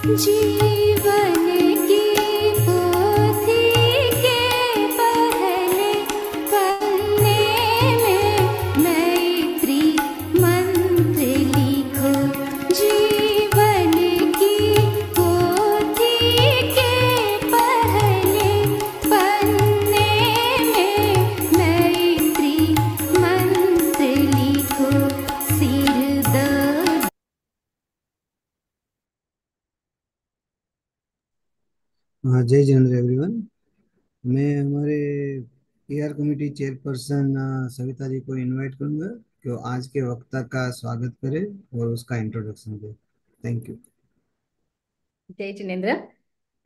जीवन की पोथी के पहले पन्ने में मैत्री मंत्र लिखो। जीवन की पोथी के पहले पन्ने में मैत्री मंत्र लिखो। सिर दर्द हाँ, जय जिनेंद्र एवरीवन। मैं हमारे PR committee chairperson Savita ji को इनवाइट करूंगा कि वो आज के वक्ता का स्वागत करे और उसका इंट्रोडक्शन दे। Thank you. जय जिनेन्द्र।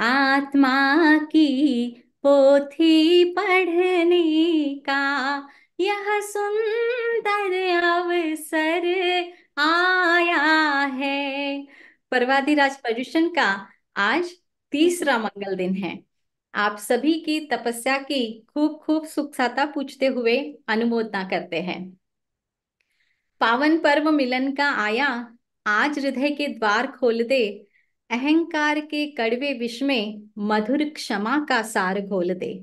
आत्मा की पोथी पढ़ने का यह सुंदर अवसर आया है। पर्वाधिराज पर्युषण का आज तीसरा मंगल दिन है। आप सभी की तपस्या की खूब खूब सुख साता पूछते हुए अनुमोदना करते हैं। पावन पर्व मिलन का आया, आज हृदय के द्वार खोल दे। अहंकार के कड़वे विष में मधुर क्षमा का सार घोल दे।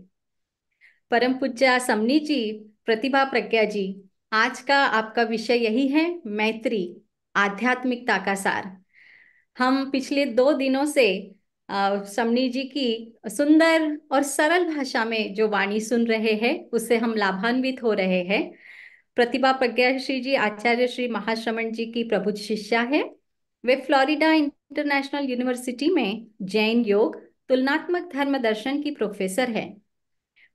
परम पूज्य समनी जी, प्रतिभा प्रज्ञा जी, आज का आपका विषय यही है, मैत्री, आध्यात्मिकता का सार। हम पिछले 2 दिनों से समनी जी की सुंदर और सरल भाषा में जो वाणी सुन रहे हैं, उससे हम लाभान्वित हो रहे हैं। प्रतिभा प्रज्ञा श्री जी आचार्य श्री महाश्रमण जी की प्रबुद्ध शिष्या है। वे फ्लोरिडा इंटरनेशनल यूनिवर्सिटी में जैन योग तुलनात्मक धर्म दर्शन की प्रोफेसर है।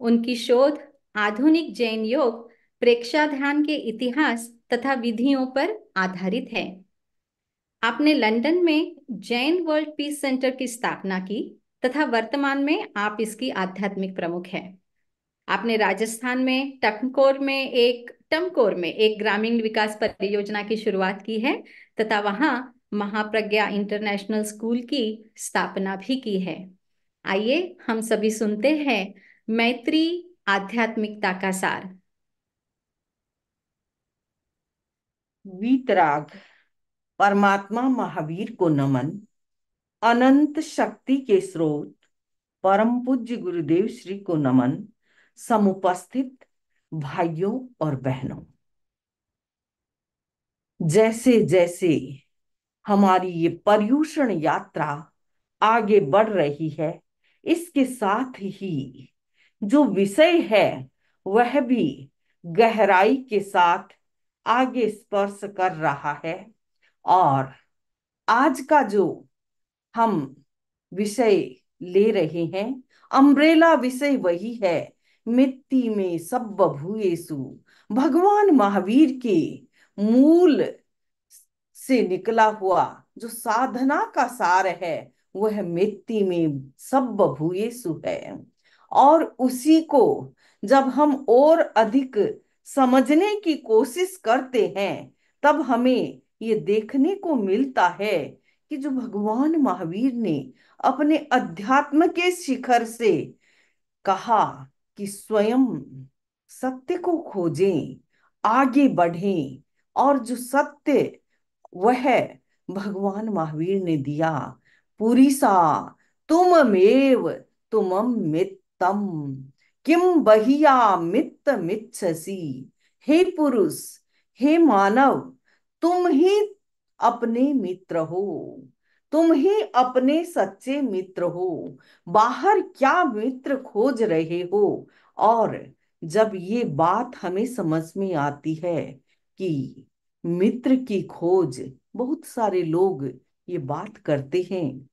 उनकी शोध आधुनिक जैन योग प्रेक्षाध्यान के इतिहास तथा विधियों पर आधारित है। आपने लंदन में जैन वर्ल्ड पीस सेंटर की स्थापना की तथा वर्तमान में आप इसकी आध्यात्मिक प्रमुख हैं। आपने राजस्थान में टमकोर में एक ग्रामीण विकास परियोजना की शुरुआत की है तथा वहां महाप्रज्ञा इंटरनेशनल स्कूल की स्थापना भी की है। आइए हम सभी सुनते हैं मैत्री, आध्यात्मिकता का सार। वीतराग। परमात्मा महावीर को नमन। अनंत शक्ति के स्रोत परम पूज्य गुरुदेव श्री को नमन। समुपस्थित भाइयों और बहनों, जैसे जैसे हमारी ये पर्युषण यात्रा आगे बढ़ रही है, इसके साथ ही जो विषय है वह भी गहराई के साथ आगे स्पर्श कर रहा है। और आज का जो हम विषय ले रहे हैं, अम्ब्रेला विषय वही है, मिट्टी में सब भूयेसु। भगवान महावीर के मूल से निकला हुआ जो साधना का सार है, वह मिट्टी में सब भूयेसु है। और उसी को जब हम और अधिक समझने की कोशिश करते हैं, तब हमें ये देखने को मिलता है कि जो भगवान महावीर ने अपने अध्यात्म के शिखर से कहा कि स्वयं सत्य को खोजें, आगे बढ़ें, और जो सत्य वह भगवान महावीर ने दिया। पुरीसा तुममेव तुमम मित्तम किम बहिया मित्त मिच्छसि। हे पुरुष, हे मानव, तुम ही अपने मित्र हो, तुम ही अपने सच्चे मित्र हो। बाहर क्या मित्र खोज रहे हो? और जब ये बात हमें समझ में आती है कि मित्र की खोज, बहुत सारे लोग ये बात करते हैं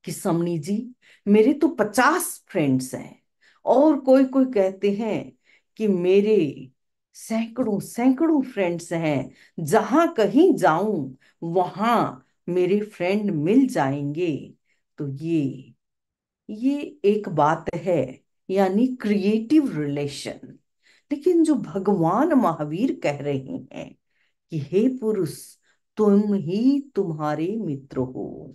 कि समनी जी, मेरे तो 50 फ्रेंड्स हैं। और कोई कोई कहते हैं कि मेरे सैकड़ों सैकड़ों फ्रेंड्स हैं, जहां कहीं जाऊं वहां मेरे फ्रेंड मिल जाएंगे। तो ये एक बात है, यानी क्रिएटिव रिलेशन। लेकिन जो भगवान महावीर कह रहे हैं कि हे पुरुष, तुम ही तुम्हारे मित्र हो,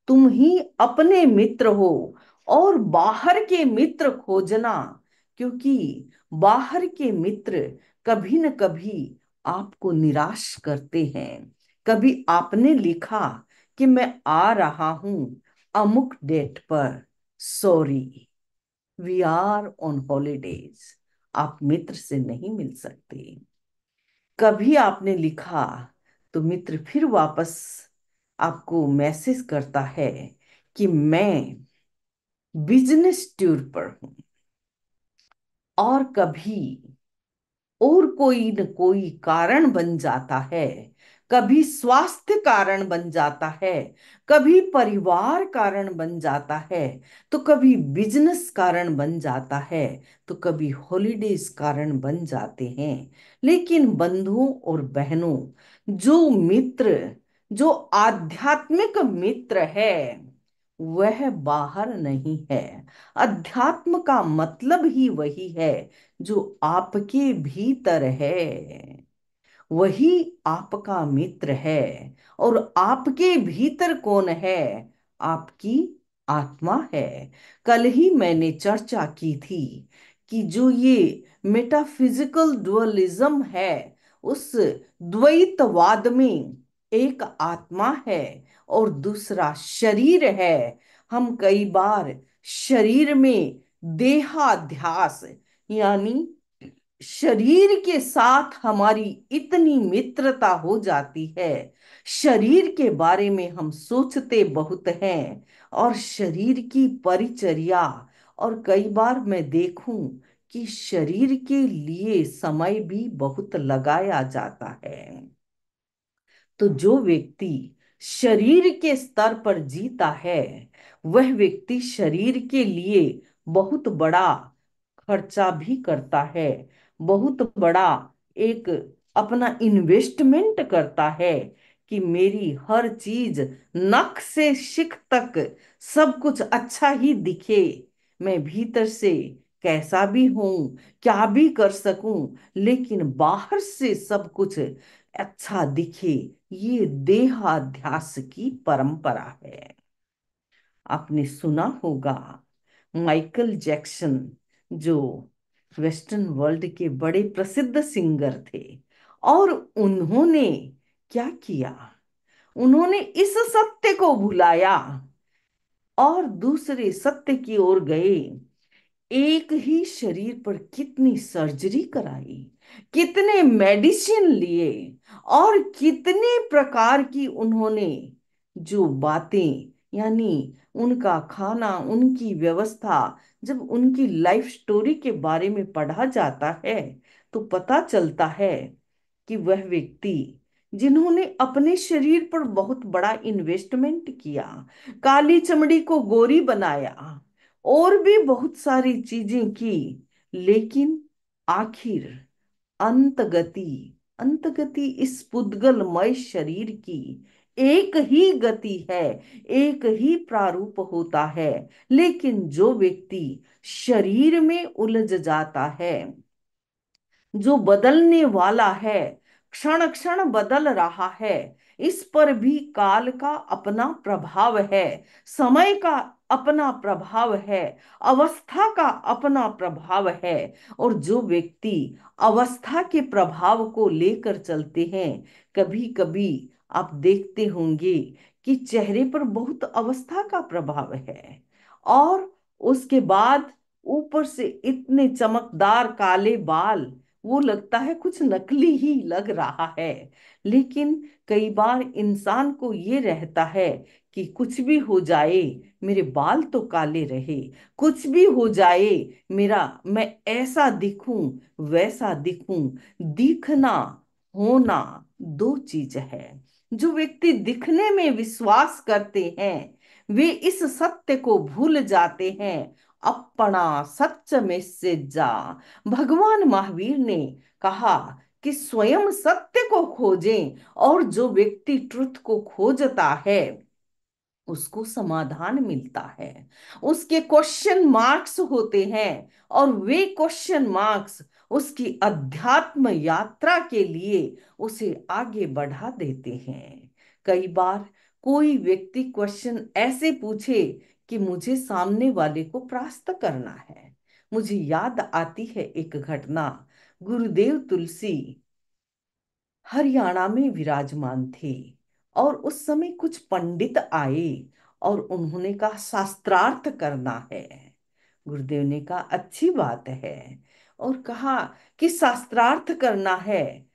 तुम ही अपने मित्र हो। और बाहर के मित्र खोजना, क्योंकि बाहर के मित्र कभी न कभी आपको निराश करते हैं। कभी आपने लिखा कि मैं आ रहा हूं अमुक डेट पर, sorry, we are on holidays, आप मित्र से नहीं मिल सकते। कभी आपने लिखा तो मित्र फिर वापस आपको मैसेज करता है कि मैं बिजनेस टूर पर हूं। और कभी और कोई न कोई कारण बन जाता है, कभी स्वास्थ्य कारण बन जाता है, कभी परिवार कारण बन जाता है, तो कभी बिजनेस कारण बन जाता है, तो कभी हॉलीडेज कारण बन जाते हैं। लेकिन बंधुओं और बहनों, जो मित्र, जो आध्यात्मिक मित्र है, वह बाहर नहीं है। अध्यात्म का मतलब ही वही है जो आपके भीतर है, वही आपका मित्र है। और आपके भीतर कौन है? आपकी आत्मा है। कल ही मैंने चर्चा की थी कि जो ये मेटाफिजिकल डुअलिज्म है, उस द्वैतवाद में एक आत्मा है और दूसरा शरीर है। हम कई बार शरीर में देहाध्यास, यानी शरीर के साथ हमारी इतनी मित्रता हो जाती है, शरीर के बारे में हम सोचते बहुत हैं, और शरीर की परिचर्या, और कई बार मैं देखूं कि शरीर के लिए समय भी बहुत लगाया जाता है। तो जो व्यक्ति शरीर के स्तर पर जीता है, वह व्यक्ति शरीर के लिए बहुत बड़ा खर्चा भी करता है, बहुत बड़ा एक अपना इन्वेस्टमेंट करता है कि मेरी हर चीज नख से शिख तक सब कुछ अच्छा ही दिखे, मैं भीतर से कैसा भी हूं, क्या भी कर सकूं, लेकिन बाहर से सब कुछ अच्छा दिखे। ये देहाध्यास की परंपरा है। आपने सुना होगा माइकल जैक्सन, जो वेस्टर्न वर्ल्ड के बड़े प्रसिद्ध सिंगर थे, और उन्होंने क्या किया? उन्होंने इस सत्य को भुलाया और दूसरे सत्य की ओर गए। एक ही शरीर पर कितनी सर्जरी कराई, कितने मेडिसिन लिए, और कितने प्रकार की उन्होंने जो बातें, यानी उनका खाना, उनकी व्यवस्था, जब उनकी लाइफ स्टोरी के बारे में पढ़ा जाता है तो पता चलता है कि वह व्यक्ति जिन्होंने अपने शरीर पर बहुत बड़ा इन्वेस्टमेंट किया, काली चमड़ी को गोरी बनाया, और भी बहुत सारी चीजें की, लेकिन आखिर अंतगति, अंतगति इस पुद्गलमय शरीर की एक ही गति है, एक ही प्रारूप होता है। लेकिन जो व्यक्ति शरीर में उलझ जाता है, जो बदलने वाला है, क्षण क्षण बदल रहा है, इस पर भी काल का अपना प्रभाव है, समय का अपना प्रभाव है, अवस्था का अपना प्रभाव है। और जो व्यक्ति अवस्था के प्रभाव को लेकर चलते हैं, कभी कभी आप देखते होंगे कि चेहरे पर बहुत अवस्था का प्रभाव है, और उसके बाद ऊपर से इतने चमकदार काले बाल, वो लगता है कुछ नकली ही लग रहा है। लेकिन कई बार इंसान को ये रहता है कि कुछ भी हो जाए, मेरे बाल तो काले रहे, कुछ भी हो जाए, मेरा, मैं ऐसा दिखूं, वैसा दिखूं। दिखना, होना दो चीज है। जो व्यक्ति दिखने में विश्वास करते हैं, वे इस सत्य को भूल जाते हैं, अपना सच में से जा। भगवान महावीर ने कहा कि स्वयं सत्य को खोजें, और जो व्यक्ति ट्रुथ को खोजता है उसको समाधान मिलता है। उसके क्वेश्चन मार्क्स होते हैं, और वे क्वेश्चन मार्क्स उसकी अध्यात्म यात्रा के लिए उसे आगे बढ़ा देते हैं। कई बार कोई व्यक्ति क्वेश्चन ऐसे पूछे कि मुझे सामने वाले को परास्त करना है। मुझे याद आती है एक घटना। गुरुदेव तुलसी हरियाणा में विराजमान थे, और उस समय कुछ पंडित आए और उन्होंने कहा शास्त्रार्थ करना है। गुरुदेव ने कहा अच्छी बात है, और कहा कि शास्त्रार्थ करना है।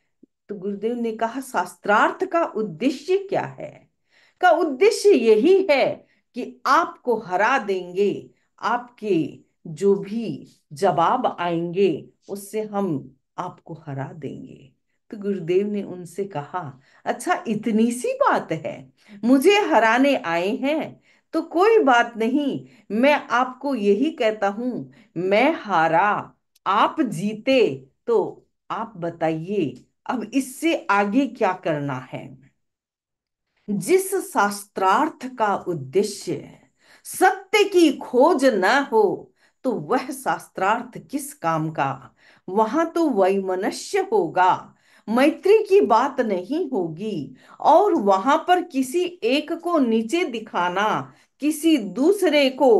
तो गुरुदेव ने कहा शास्त्रार्थ का उद्देश्य क्या है? का उद्देश्य यही है कि आपको हरा देंगे, आपके जो भी जवाब आएंगे उससे हम आपको हरा देंगे। तो गुरुदेव ने उनसे कहा अच्छा इतनी सी बात है, मुझे हराने आए हैं तो कोई बात नहीं, मैं आपको यही कहता हूं, मैं हारा आप जीते, तो आप बताइए अब इससे आगे क्या करना है। जिस शास्त्रार्थ का उद्देश्य सत्य की खोज न हो तो वह शास्त्रार्थ किस काम का? वहां तो वैमनस्य होगा, मैत्री की बात नहीं होगी, और वहां पर किसी एक को नीचे दिखाना, किसी दूसरे को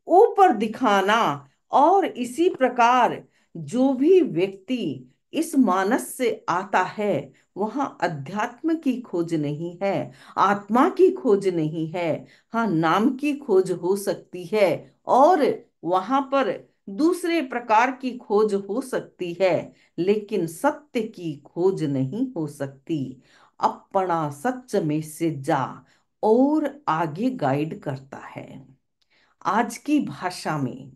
ऊपर दिखाना, और इसी प्रकार जो भी व्यक्ति इस मानस से आता है वहां अध्यात्म की खोज नहीं है, आत्मा की खोज नहीं है। हाँ, नाम की खोज हो सकती है, और वहां पर दूसरे प्रकार की खोज हो सकती है, लेकिन सत्य की खोज नहीं हो सकती। अपना सच में से जा और आगे गाइड करता है। आज की भाषा में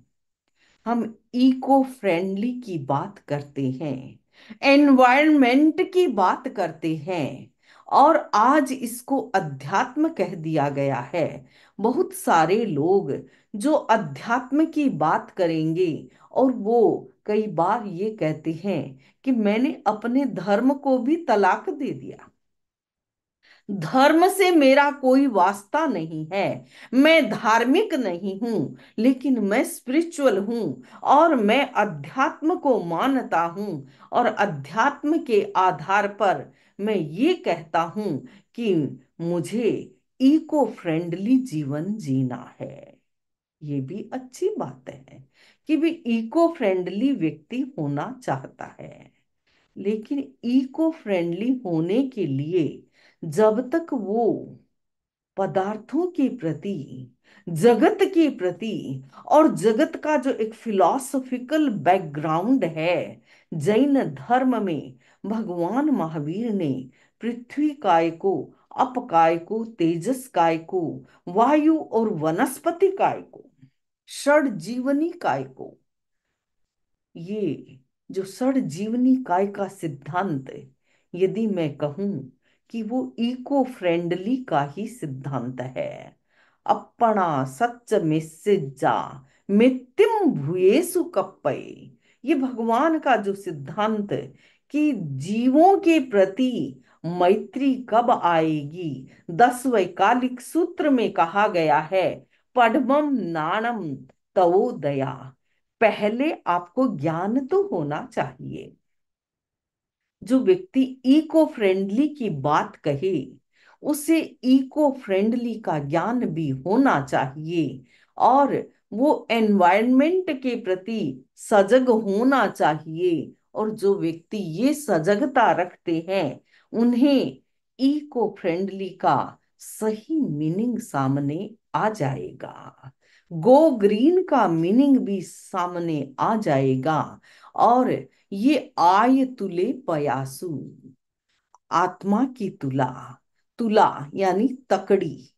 हम इको फ्रेंडली की बात करते हैं, एनवायरनमेंट की बात करते हैं, और आज इसको अध्यात्म कह दिया गया है। बहुत सारे लोग जो अध्यात्म की बात करेंगे और वो कई बार ये कहते हैं कि मैंने अपने धर्म को भी तलाक दे दिया, धर्म से मेरा कोई वास्ता नहीं है, मैं धार्मिक नहीं हूं, लेकिन मैं स्पिरिचुअल हूं, और मैं अध्यात्म को मानता हूं, और अध्यात्म के आधार पर मैं ये कहता हूं कि मुझे इको फ्रेंडली जीवन जीना है। ये भी अच्छी बात है कि भी इको फ्रेंडली व्यक्ति होना चाहता है, लेकिन इको फ्रेंडली होने के लिए जब तक वो पदार्थों के प्रति, जगत के प्रति, और जगत का जो एक फिलॉसफिकल बैकग्राउंड है, जैन धर्म में भगवान महावीर ने पृथ्वी काय को, अप काय को, तेजस काय को, वायु और वनस्पति काय को, षड जीवनी काय को, ये जो षड जीवनी काय का सिद्धांत, यदि मैं कहूं कि वो इको फ्रेंडली का ही सिद्धांत है। अपना सच में सिज्जा मित्यम भूयेसु कप्पये, ये भगवान का जो सिद्धांत कि जीवों के प्रति मैत्री कब आएगी, 10 वैकालिक सूत्र में कहा गया है पढ़मम नाणम तवो दया। पहले आपको ज्ञान तो होना चाहिए। जो व्यक्ति इको फ्रेंडली की बात कहे उसे इको फ्रेंडली का ज्ञान भी होना चाहिए, और वो एनवायरनमेंट के प्रति सजग होना चाहिए। और जो व्यक्ति ये सजगता रखते हैं उन्हें इको फ्रेंडली का सही मीनिंग सामने आ जाएगा, गो ग्रीन का मीनिंग भी सामने आ जाएगा। और ये आय तुले पयासु, आत्मा की तुला, तुला यानी तकड़ी,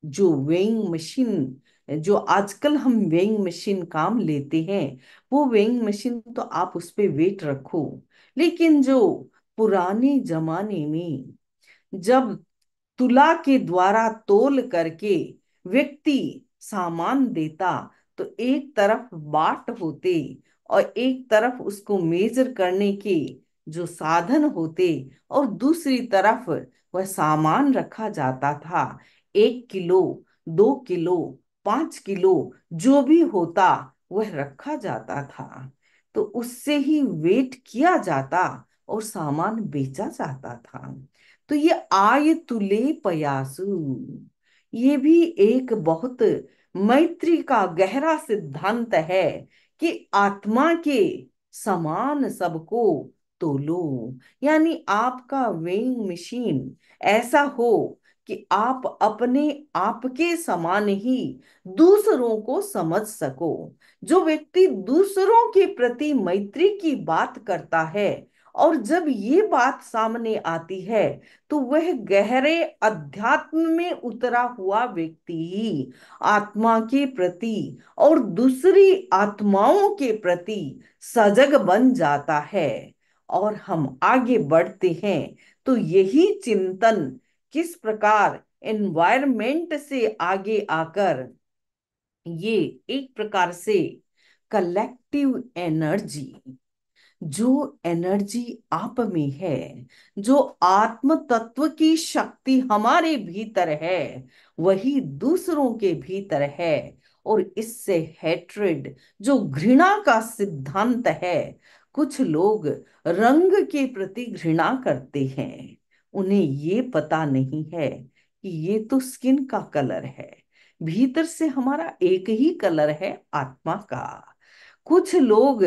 जो वेइंग मशीन, जो आजकल हम वेइंग मशीन काम लेते हैं, वो वेइंग मशीन तो आप उस पे वेट रखो, लेकिन जो पुराने जमाने में जब तुला के द्वारा तोल करके व्यक्ति सामान देता, तो एक तरफ बाट होते और एक तरफ उसको मेजर करने के जो साधन होते, और दूसरी तरफ वह सामान रखा जाता था। 1 किलो, 2 किलो, 5 किलो, जो भी होता वह रखा जाता था, तो उससे ही वेट किया जाता और सामान बेचा जाता था। तो ये आय तुले पयासु, ये भी एक बहुत मैत्री का गहरा सिद्धांत है कि आत्मा के समान सबको तोलो। यानी आपका वेइंग मशीन ऐसा हो कि आप अपने आप के समान ही दूसरों को समझ सको। जो व्यक्ति दूसरों के प्रति मैत्री की बात करता है, और जब ये बात सामने आती है, तो वह गहरे अध्यात्म में उतरा हुआ व्यक्ति ही आत्मा के प्रति और दूसरी आत्माओं के प्रति सजग बन जाता है। और हम आगे बढ़ते हैं तो यही चिंतन किस प्रकार एनवायरमेंट से आगे आकर ये एक प्रकार से कलेक्टिव एनर्जी, जो एनर्जी आप में है, जो आत्म तत्व की शक्ति हमारे भीतर है, वही दूसरों के भीतर है। और इससे हेट्रेड, जो घृणा का सिद्धांत है, कुछ लोग रंग के प्रति घृणा करते हैं। उन्हें ये पता नहीं है कि ये तो स्किन का कलर है, भीतर से हमारा एक ही कलर है, आत्मा का। कुछ लोग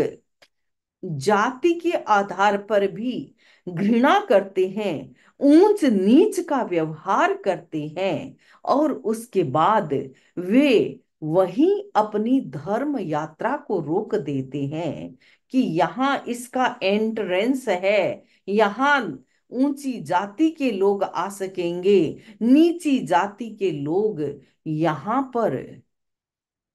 जाति के आधार पर भी घृणा करते हैं, ऊंच नीच का व्यवहार करते हैं, और उसके बाद वे वहीं अपनी धर्म यात्रा को रोक देते हैं कि यहाँ इसका एंट्रेंस है, यहाँ ऊंची जाति के लोग आ सकेंगे, नीची जाति के लोग यहाँ पर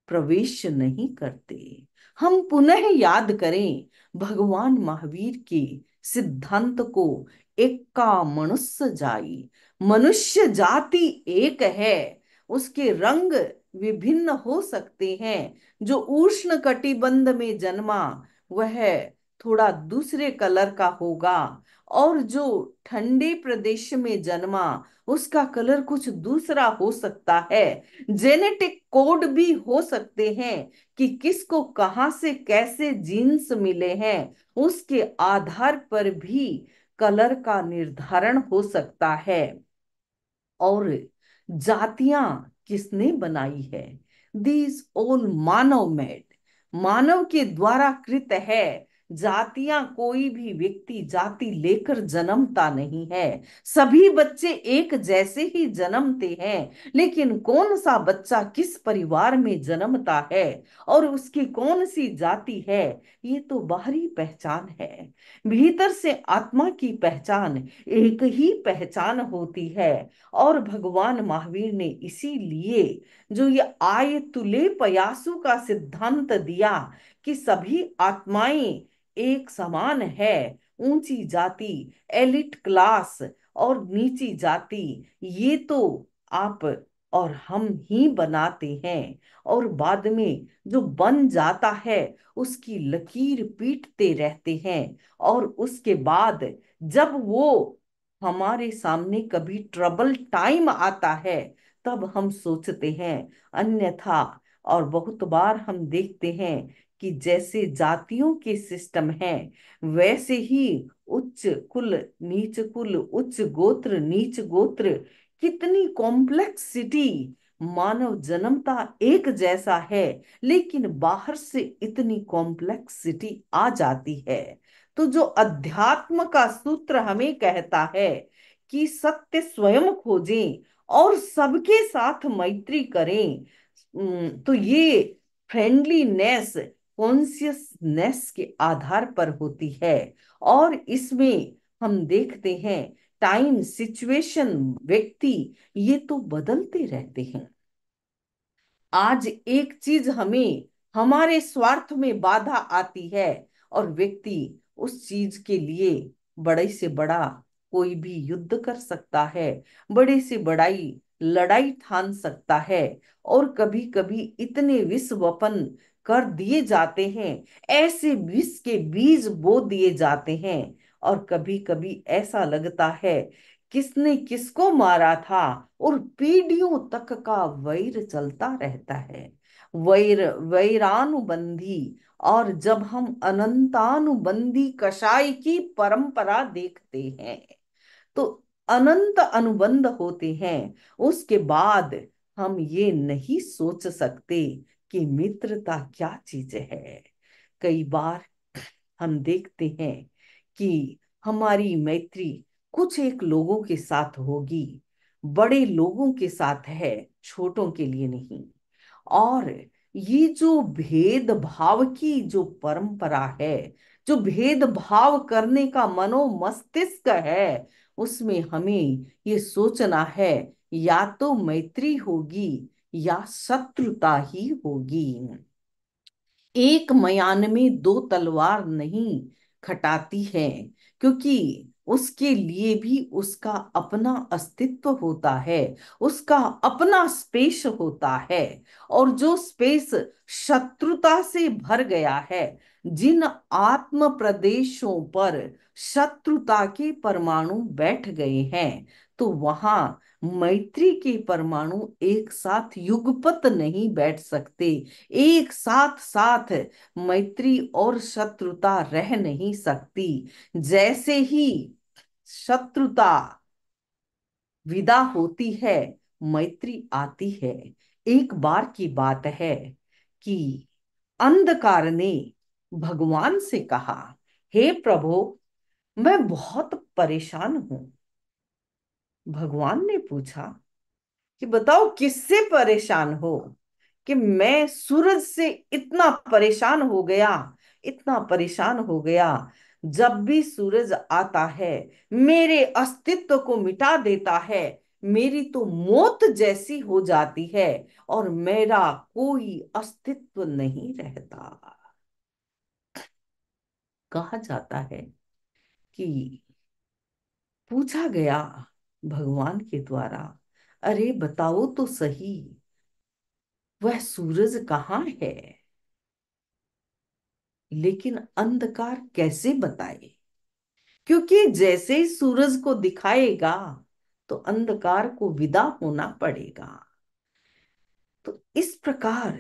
प्रवेश नहीं करते। हम पुनः याद करें भगवान महावीर के सिद्धांत को, एक्का मनुष्य जाई। मनुष्य जाति एक है, उसके रंग विभिन्न हो सकते हैं। जो उष्ण कटिबंध में जन्मा वह थोड़ा दूसरे कलर का होगा, और जो ठंडे प्रदेश में जन्मा उसका कलर कुछ दूसरा हो सकता है। जेनेटिक कोड भी हो सकते हैं कि किसको कहां से कैसे जीन्स मिले हैं, उसके आधार पर भी कलर का निर्धारण हो सकता है। और जातियां किसने बनाई है? दीज ऑल मानव मेड, मानव के द्वारा कृत है। जातियां कोई भी व्यक्ति जाति लेकर जन्मता नहीं है। सभी बच्चे एक जैसे ही जन्मते हैं, लेकिन कौन सा बच्चा किस परिवार में जन्मता है और उसकी कौन सी जाति है, ये तो बाहरी पहचान है। भीतर से आत्मा की पहचान एक ही पहचान होती है। और भगवान महावीर ने इसीलिए जो ये आय तुले पयासु का सिद्धांत दिया कि सभी आत्माएं एक समान है, ऊंची जाति, एलिट क्लास और नीची जाति, ये तो आप और हम ही बनाते हैं। और बाद में जो बन जाता है उसकी लकीर पीटते रहते हैं। और उसके बाद जब वो हमारे सामने कभी ट्रबल टाइम आता है, तब हम सोचते हैं, अन्यथा। और बहुत बार हम देखते हैं कि जैसे जातियों के सिस्टम है, वैसे ही उच्च कुल नीच कुल, उच्च गोत्र नीच गोत्र, कितनी कॉम्प्लेक्सिटी। मानव जन्मता एक जैसा है, लेकिन बाहर से इतनी कॉम्प्लेक्सिटी आ जाती है। तो जो अध्यात्म का सूत्र हमें कहता है कि सत्य स्वयं खोजें और सबके साथ मैत्री करें, तो ये फ्रेंडलीनेस कॉन्शियसनेस के आधार पर होती है। और इसमें हम देखते हैं टाइम, सिचुएशन, व्यक्ति, ये तो बदलते रहते हैं। आज एक चीज हमें हमारे स्वार्थ में बाधा आती है, और व्यक्ति उस चीज के लिए बड़े से बड़ा कोई भी युद्ध कर सकता है, बड़े से बड़ाई लड़ाई ठान सकता है। और कभी कभी इतने विष वपन कर दिए जाते हैं, ऐसे विष के बीज बो दिए जाते हैं, और कभी कभी ऐसा लगता है किसने किसको मारा था, और पीढ़ियों तक का वैर चलता रहता है। वैरानुबंधी। और जब हम अनंतानुबंधी कषाय की परंपरा देखते हैं, तो अनंत अनुबंध होते हैं। उसके बाद हम ये नहीं सोच सकते कि मित्रता क्या चीज है। कई बार हम देखते हैं कि हमारी मैत्री कुछ एक लोगों के साथ होगी, बड़े लोगों के साथ है, छोटों के लिए नहीं। और ये जो भेदभाव की जो परंपरा है, जो भेदभाव करने का मनो मस्तिष्क है, उसमें हमें ये सोचना है, या तो मैत्री होगी या शत्रुता ही होगी। एक मयान में दो तलवार नहीं खटाती है, क्योंकि उसके लिए भी उसका अपना अस्तित्व होता है, उसका अपना स्पेस होता है। और जो स्पेस शत्रुता से भर गया है, जिन आत्म प्रदेशों पर शत्रुता के परमाणु बैठ गए हैं, तो वहां मैत्री के परमाणु एक साथ युगपत नहीं बैठ सकते। एक साथ साथ मैत्री और शत्रुता रह नहीं सकती। जैसे ही शत्रुता विदा होती है, मैत्री आती है। एक बार की बात है कि अंधकार ने भगवान से कहा, हे प्रभु, मैं बहुत परेशान हूं। भगवान ने पूछा कि बताओ किससे परेशान हो? कि मैं सूरज से इतना परेशान हो गया, इतना परेशान हो गया। जब भी सूरज आता है, मेरे अस्तित्व को मिटा देता है, मेरी तो मौत जैसी हो जाती है, और मेरा कोई अस्तित्व नहीं रहता। कहा जाता है कि पूछा गया भगवान के द्वारा, अरे बताओ तो सही, वह सूरज कहाँ है? लेकिन अंधकार कैसे बताए? क्योंकि जैसे ही सूरज को दिखाएगा, तो अंधकार को विदा होना पड़ेगा। तो इस प्रकार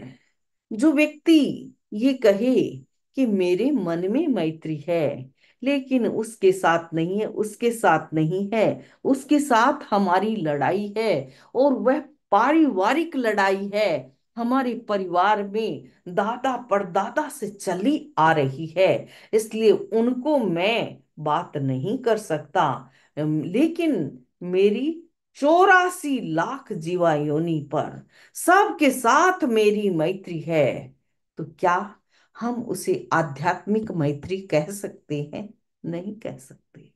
जो व्यक्ति ये कहे कि मेरे मन में मैत्री है, लेकिन उसके साथ नहीं है, उसके साथ नहीं है, उसके साथ हमारी लड़ाई है, और वह पारिवारिक लड़ाई है, हमारे परिवार में दादा परदादा से चली आ रही है, इसलिए उनको मैं बात नहीं कर सकता। लेकिन मेरी 84 लाख जीवा योनि पर सबके साथ मेरी मैत्री है, तो क्या हम उसे आध्यात्मिक मैत्री कह सकते हैं? नहीं कह सकते।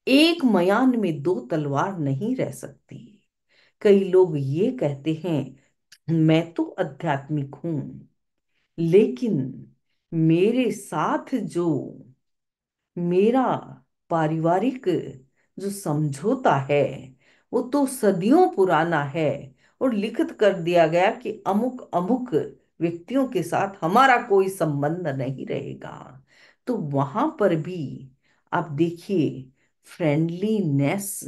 एक मयान में दो तलवार नहीं रह सकती। कई लोग ये कहते हैं, मैं तो आध्यात्मिक हूं, लेकिन मेरे साथ जो मेरा पारिवारिक जो समझौता है, वो तो सदियों पुराना है, और लिखित कर दिया गया कि अमुक अमुक व्यक्तियों के साथ हमारा कोई संबंध नहीं रहेगा। तो वहां पर भी आप देखिए, फ्रेंडलीनेस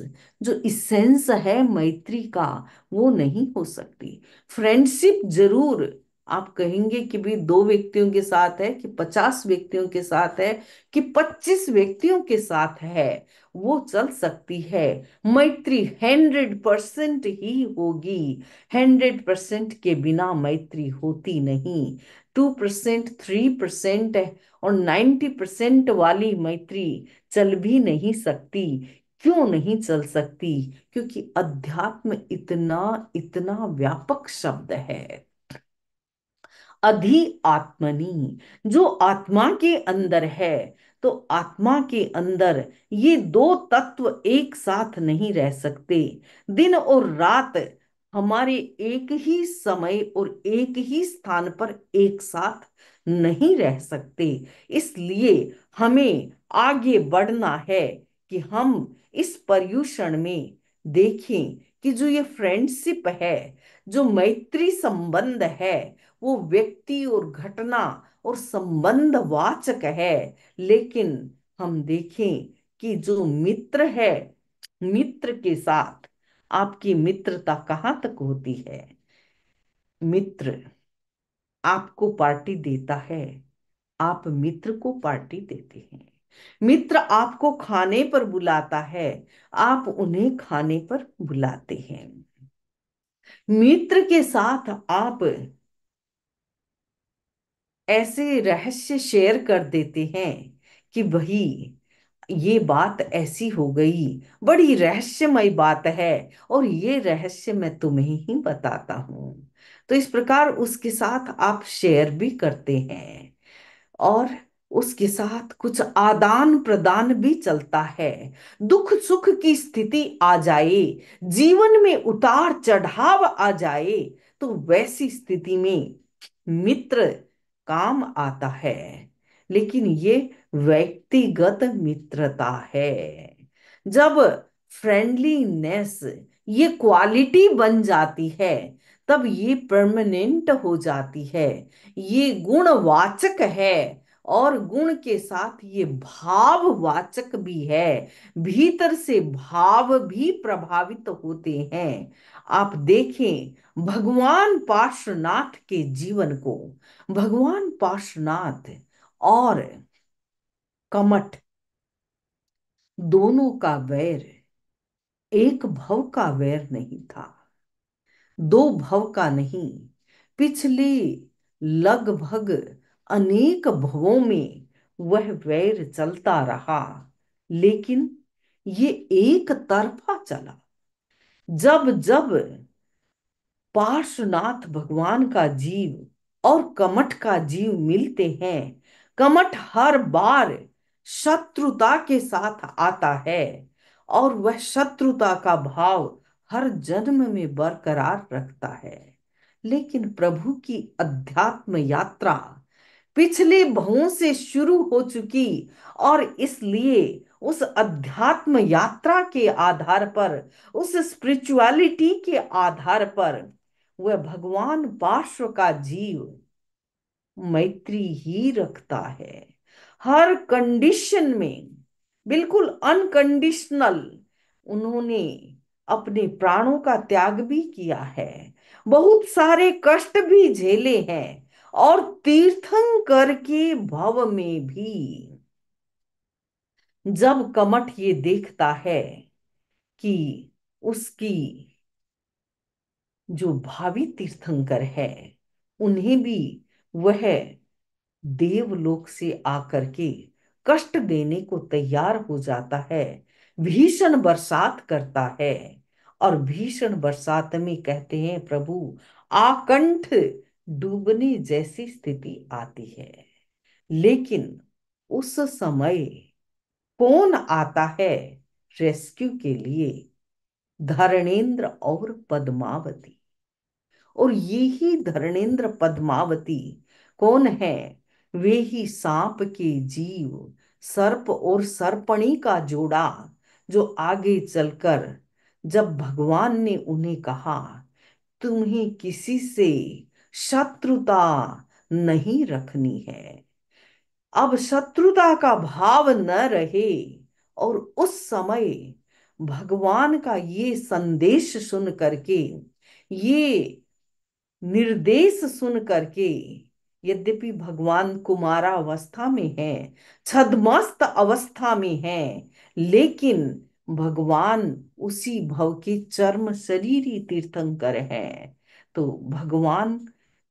जो इसेंस है मैत्री का, वो नहीं हो सकती। फ्रेंडशिप जरूर, आप कहेंगे कि भी 2 व्यक्तियों के साथ है, कि 50 व्यक्तियों के साथ है, कि 25 व्यक्तियों के साथ है, वो चल सकती है। मैत्री 100% ही होगी। 100% के बिना मैत्री होती नहीं। 2%, 3% और 90% वाली मैत्री चल भी नहीं सकती। क्यों नहीं चल सकती? क्योंकि अध्यात्म इतना इतना व्यापक शब्द है। अधि आत्मनि, जो आत्मा के अंदर है, तो आत्मा के अंदर ये दो तत्व एक साथ नहीं रह सकते। दिन और रात हमारे एक ही समय और एक ही स्थान पर एक साथ नहीं रह सकते। इसलिए हमें आगे बढ़ना है कि हम इस पर्यूषण में देखें कि जो ये फ्रेंडशिप है, जो मैत्री संबंध है, वो व्यक्ति और घटना और संबंध वाचक है। लेकिन हम देखें कि जो मित्र है, मित्र के साथ आपकी मित्रता कहाँ तक होती है? मित्र आपको पार्टी देता है, आप मित्र को पार्टी देते हैं। मित्र आपको खाने पर बुलाता है, आप उन्हें खाने पर बुलाते हैं। मित्र के साथ आप ऐसे रहस्य शेयर कर देते हैं कि वही ये बात ऐसी हो गई, बड़ी रहस्यमय बात है, और ये रहस्य मैं तुम्हें ही बताता हूँ। तो इस प्रकार उसके साथ आप शेयर भी करते हैं, और उसके साथ कुछ आदान प्रदान भी चलता है। दुख सुख की स्थिति आ जाए, जीवन में उतार चढ़ाव आ जाए, तो वैसी स्थिति में मित्र काम आता है। लेकिन ये व्यक्तिगत मित्रता है। जब फ्रेंडलीनेस ये क्वालिटी बन जाती है, तब ये परमानेंट हो जाती है, ये गुणवाचक है, और गुण के साथ ये भाववाचक भी है। भीतर से भाव भी प्रभावित होते हैं। आप देखें भगवान पार्श्वनाथ के जीवन को। भगवान पार्श्वनाथ और कमठ दोनों का वैर एक भव का वैर नहीं था, दो भव का नहीं, पिछले लगभग अनेक भवों में वह वैर चलता रहा। लेकिन ये एक तरफा चला। जब जब पार्श्वनाथ भगवान का जीव और कमठ का जीव मिलते हैं, कमठ हर बार शत्रुता के साथ आता है, और वह शत्रुता का भाव हर जन्म में बरकरार रखता है। लेकिन प्रभु की अध्यात्म यात्रा पिछले भवों से शुरू हो चुकी, और इसलिए उस अध्यात्म यात्रा के आधार पर, उस स्पिरिचुअलिटी के आधार पर, वह भगवान पार्श्व का जीव मैत्री ही रखता है। हर कंडीशन में बिल्कुल अनकंडीशनल उन्होंने अपने प्राणों का त्याग भी किया है, बहुत सारे कष्ट भी झेले हैं, और तीर्थंकर के भव में भी जब कमठ ये देखता है कि उसकी जो भावी तीर्थंकर है, उन्हें भी वह देवलोक से आकर के कष्ट देने को तैयार हो जाता है, भीषण बरसात करता है। और भीषण बरसात में कहते हैं प्रभु आकंठ डूबने जैसी स्थिति आती है। लेकिन उस समय कौन आता है रेस्क्यू के लिए? धरणेन्द्र और पद्मावती। और ये ही धरणेन्द्र पद्मावती कौन है? वे ही सांप के जीव, सर्प और सर्पणी का जोड़ा, जो आगे चलकर जब भगवान ने उन्हें कहा तुम्हें किसी से शत्रुता नहीं रखनी है, अब शत्रुता का भाव न रहे, और उस समय भगवान का ये संदेश सुन करके, ये निर्देश सुन करके, यद्यपि भगवान कुमारावस्था में है, छद्मस्त अवस्था में है, लेकिन भगवान उसी भव के चर्म शरीरी तीर्थंकर हैं। तो भगवान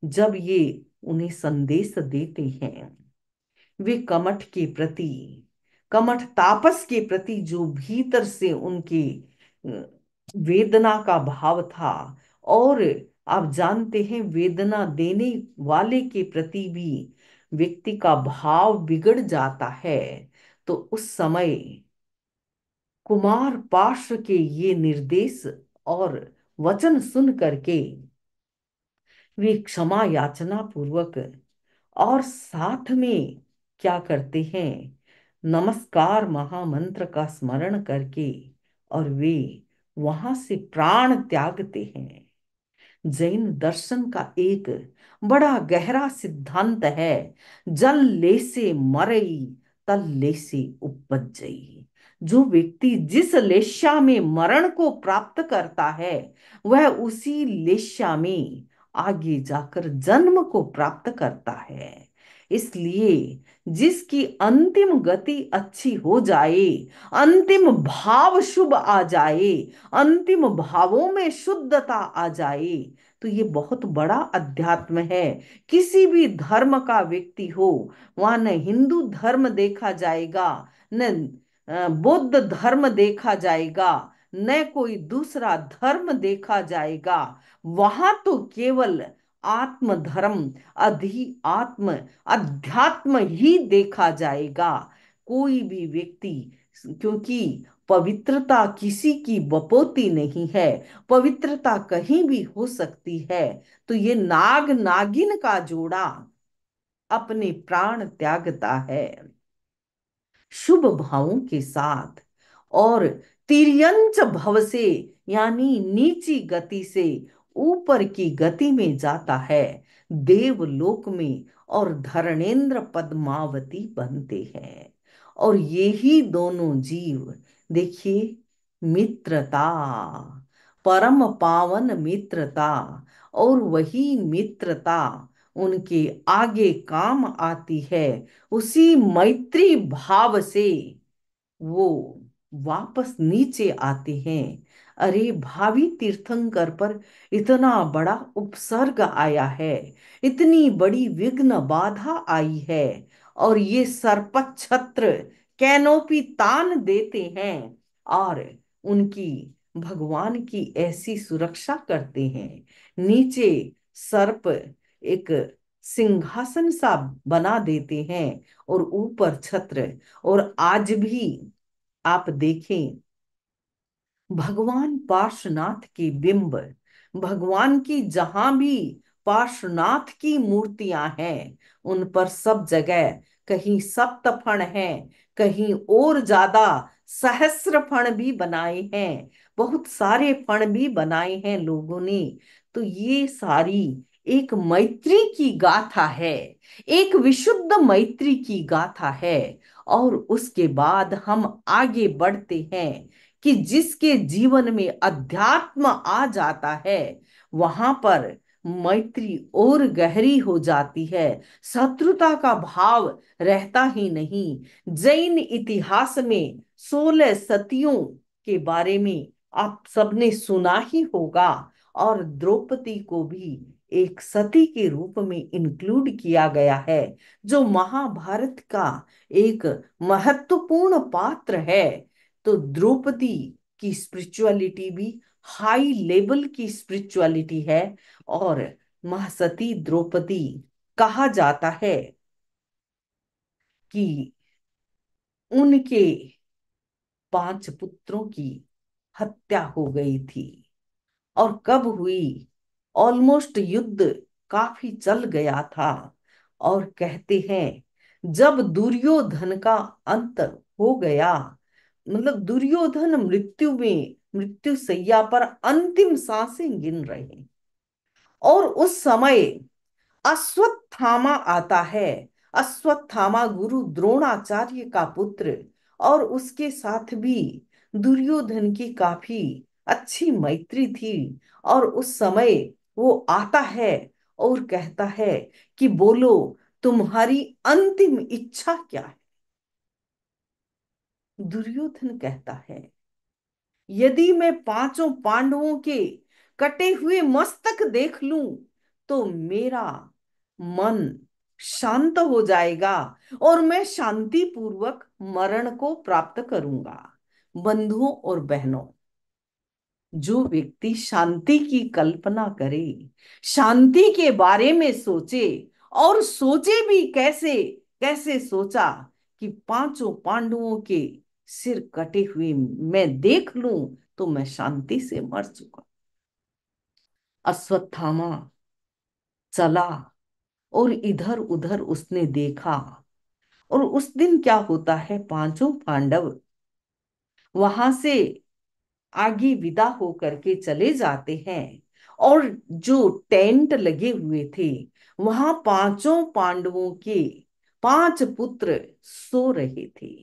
जब ये उन्हें संदेश देते हैं, वे कमठ के प्रति, कमठ तापस के प्रति जो भीतर से उनकी वेदना का भाव था, और आप जानते हैं वेदना देने वाले के प्रति भी व्यक्ति का भाव बिगड़ जाता है, तो उस समय कुमार पार्श्व के ये निर्देश और वचन सुन करके वे क्षमा याचना पूर्वक, और साथ में क्या करते हैं, नमस्कार महामंत्र का स्मरण करके, और वे वहां से प्राण त्यागते हैं। जैन दर्शन का एक बड़ा गहरा सिद्धांत है, जल लेसे मरई तल लेसे उपजई। जो व्यक्ति जिस लेशा में मरण को प्राप्त करता है, वह उसी लेशा में आगे जाकर जन्म को प्राप्त करता है। इसलिए जिसकी अंतिम गति अच्छी हो जाए, अंतिम भाव शुभ आ जाए, अंतिम भावों में शुद्धता आ जाए, तो ये बहुत बड़ा अध्यात्म है। किसी भी धर्म का व्यक्ति हो, वहां न हिंदू धर्म देखा जाएगा, न बौद्ध धर्म देखा जाएगा, न कोई दूसरा धर्म देखा जाएगा। वहां तो केवल आत्म धर्म, आत्म अध्यात्म ही देखा जाएगा। कोई भी व्यक्ति, क्योंकि पवित्रता किसी की बपोती नहीं है, पवित्रता कहीं भी हो सकती है। तो ये नाग नागिन का जोड़ा अपने प्राण त्यागता है शुभ भावों के साथ, और तिर्यंच भव से, यानी नीची गति से ऊपर की गति में जाता है देवलोक में, और धरणेन्द्र पद्मावती बनते हैं। और ये ही दोनों जीव, देखिए, मित्रता, परम पावन मित्रता, और वही मित्रता उनके आगे काम आती है। उसी मैत्री भाव से वो वापस नीचे आते हैं। अरे, भावी तीर्थंकर पर इतना बड़ा उपसर्ग आया है, इतनी बड़ी विघ्न बाधा आई है, और ये सर्पछत्र कैनोपी तान देते हैं, और उनकी भगवान की ऐसी सुरक्षा करते हैं। नीचे सर्प एक सिंहासन सा बना देते हैं, और ऊपर छत्र। और आज भी आप देखें, भगवान पार्श्वनाथ के बिंब, भगवान की जहां भी पार्श्वनाथ की मूर्तियां हैं, उन पर सब जगह कहीं सप्त फण हैं, कहीं और ज्यादा सहस्र फण भी बनाए हैं, बहुत सारे फण भी बनाए हैं लोगों ने। तो ये सारी एक मैत्री की गाथा है, एक विशुद्ध मैत्री की गाथा है। और उसके बाद हम आगे बढ़ते हैं कि जिसके जीवन में अध्यात्म आ जाता है, वहां पर मैत्री और गहरी हो जाती है, शत्रुता का भाव रहता ही नहीं। जैन इतिहास में 16 सतियों के बारे में आप सबने सुना ही होगा, और द्रौपदी को भी एक सती के रूप में इंक्लूड किया गया है, जो महाभारत का एक महत्वपूर्ण पात्र है। तो द्रौपदी की स्पिरिचुअलिटी भी हाई लेवल की स्पिरिचुअलिटी है, और महासती द्रौपदी कहा जाता है कि उनके 5 पुत्रों की हत्या हो गई थी। और कब हुई? ऑलमोस्ट युद्ध काफी चल गया था, और कहते हैं जब दुर्योधन का अंत हो गया, मतलब दुर्योधन मृत्यु शैया पर अंतिम सांसें गिन रहे, और उस समय अश्वत्थामा आता है। अश्वत्थामा गुरु द्रोणाचार्य का पुत्र, और उसके साथ भी दुर्योधन की काफी अच्छी मैत्री थी। और उस समय वो आता है और कहता है कि बोलो, तुम्हारी अंतिम इच्छा क्या है? दुर्योधन कहता है, यदि मैं 5 पांडवों के कटे हुए मस्तक देख लूं तो मेरा मन शांत हो जाएगा, और मैं शांति पूर्वक मरण को प्राप्त करूंगा। बंधुओं और बहनों, जो व्यक्ति शांति की कल्पना करे, शांति के बारे में सोचे, और सोचे भी कैसे, कैसे सोचा कि 5 पांडवों के सिर कटे हुए मैं देख लूं तो मैं शांति से मर चुका। अश्वत्थामा चला, और इधर उधर उसने देखा। और उस दिन क्या होता है, 5 पांडव वहां से आगे विदा होकर के चले जाते हैं, और जो टेंट लगे हुए थे, वहां 5 पांडवों के 5 पुत्र सो रहे थे।